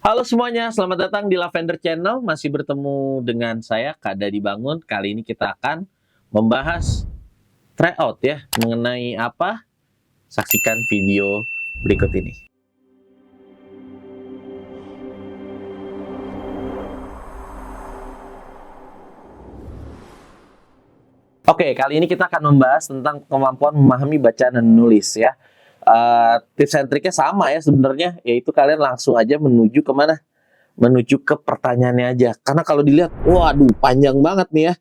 Halo semuanya, selamat datang di Lavender Channel. Masih bertemu dengan saya, Kak Dadi Bangun. Kali ini kita akan membahas tryout ya. Mengenai apa? Saksikan video berikut ini. Oke, kali ini kita akan membahas tentang kemampuan memahami baca dan menulis ya. Tips and triknya sama ya sebenarnya, yaitu kalian langsung aja menuju kemana? Menuju ke pertanyaannya aja. Karena kalau dilihat, waduh panjang banget nih ya.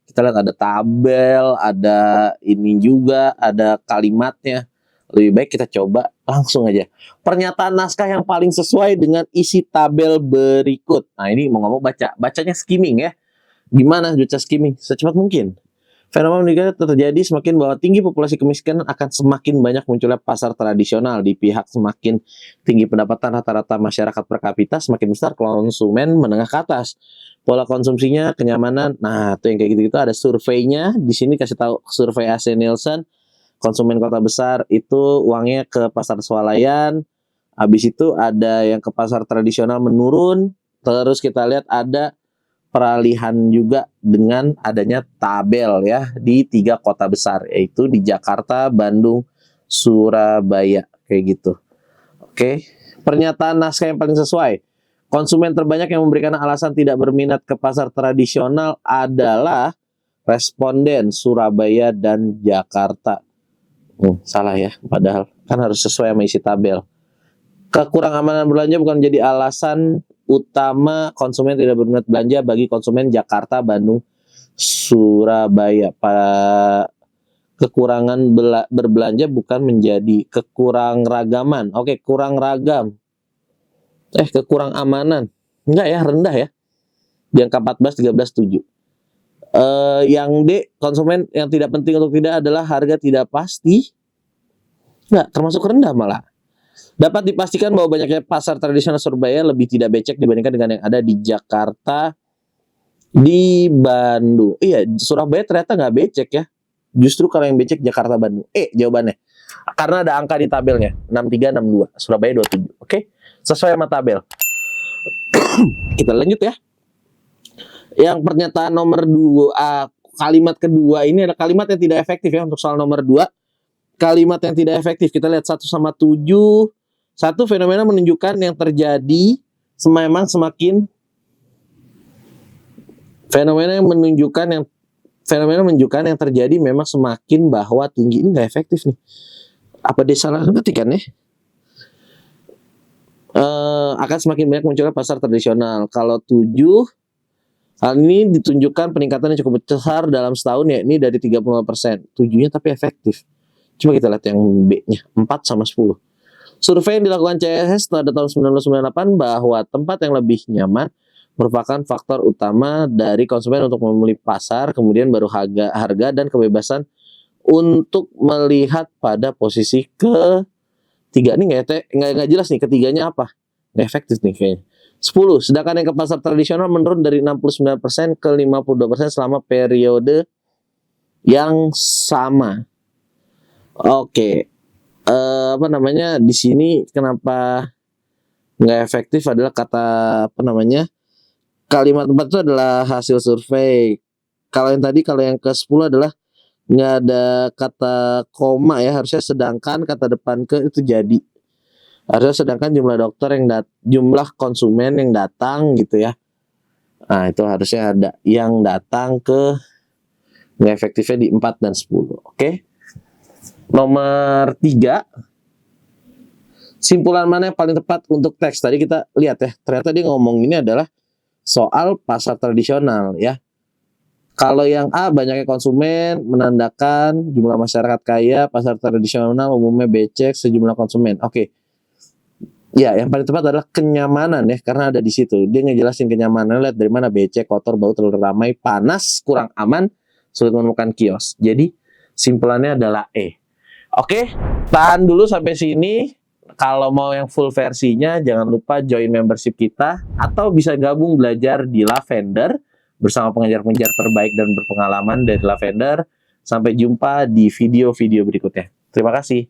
Kita lihat ada tabel, ada ini juga, ada kalimatnya. Lebih baik kita coba langsung aja. Pernyataan naskah yang paling sesuai dengan isi tabel berikut. Nah ini mau ngomong baca. Bacanya skimming ya. Gimana baca skimming? Secepat mungkin. Fenomena meningkat terjadi semakin bahwa tinggi populasi kemiskinan akan semakin banyak munculnya pasar tradisional. Di pihak semakin tinggi pendapatan rata-rata masyarakat per kapita, semakin besar konsumen menengah ke atas. Pola konsumsinya, kenyamanan, nah itu yang kayak gitu-gitu ada surveinya. Di sini kasih tahu survei AC Nielsen, konsumen kota besar itu uangnya ke pasar swalayan. Habis itu ada yang ke pasar tradisional menurun. Terus kita lihat ada peralihan juga dengan adanya tabel ya di 3 kota besar, yaitu di Jakarta, Bandung, Surabaya kayak gitu. Oke, pernyataan naskah yang paling sesuai. Konsumen terbanyak yang memberikan alasan tidak berminat ke pasar tradisional adalah responden Surabaya dan Jakarta. Salah ya, padahal kan harus sesuai sama isi tabel. Kekurang amanan belanja bukan menjadi alasan utama konsumen tidak berminat belanja bagi konsumen Jakarta, Bandung, Surabaya. Kekurangan berbelanja bukan menjadi kekurang ragaman. Oke, kurang ragam. Kekurang amanan. Enggak ya, rendah ya. Di angka 14, 13, 7. Yang D, konsumen yang tidak penting untuk tidak adalah harga tidak pasti. Enggak, termasuk rendah malah. Dapat dipastikan bahwa banyaknya pasar tradisional Surabaya lebih tidak becek dibandingkan dengan yang ada di Jakarta, di Bandung. Iya, Surabaya ternyata nggak becek ya. Justru kalau yang becek Jakarta, Bandung. Jawabannya. Karena ada angka di tabelnya. 63, 62. Surabaya 27. Oke? Sesuai sama tabel. Kita lanjut ya. Yang pernyataan nomor 2, kalimat kedua ini ada kalimat yang tidak efektif ya untuk soal nomor 2. Kalimat yang tidak efektif. Kita lihat 1 sama 7. Satu, fenomena menunjukkan yang terjadi memang semakin fenomena menunjukkan yang terjadi memang semakin bahwa tinggi. Ini nggak efektif nih. Apa dia salah ketikan ya? Akan semakin banyak munculnya pasar tradisional. Kalau 7, hal ini ditunjukkan peningkatan yang cukup besar dalam setahun ya. Ini dari 35%. 7-nya tapi efektif. Coba kita lihat yang B-nya. 4 sama 10. Survei yang dilakukan CSS pada tahun 1998 bahwa tempat yang lebih nyaman merupakan faktor utama dari konsumen untuk memilih pasar, kemudian baru harga dan kebebasan untuk melihat pada posisi ketiga. Ini nggak jelas nih ketiganya apa, nggak efektif nih kayaknya. 10. Sedangkan yang ke pasar tradisional menurun dari 69% ke 52% selama periode yang sama. Oke. Di sini kenapa nggak efektif adalah kalimat 4 itu adalah hasil survei. Kalau yang ke-10 adalah nggak ada kata koma ya, harusnya sedangkan kata depan ke itu jadi. Harusnya sedangkan jumlah konsumen yang datang gitu ya. Nah itu harusnya ada yang datang ke, nggak efektifnya di 4 dan 10. Oke. Nomor 3, simpulan mana yang paling tepat untuk teks? Tadi kita lihat ya, ternyata dia ngomong ini adalah soal pasar tradisional ya. Kalau yang A, banyaknya konsumen menandakan jumlah masyarakat kaya, pasar tradisional umumnya becek sejumlah konsumen. Oke. Ya, yang paling tepat adalah kenyamanan ya, karena ada di situ. Dia ngejelasin kenyamanan, lihat dari mana becek, kotor, bau, terlalu ramai, panas, kurang aman, sulit menemukan kios. Jadi simpulannya adalah E. Oke, tahan dulu sampai sini. Kalau mau yang full versinya, jangan lupa join membership kita atau bisa gabung belajar di Lavender bersama pengajar-pengajar terbaik dan berpengalaman dari Lavender. Sampai jumpa di video-video berikutnya. Terima kasih.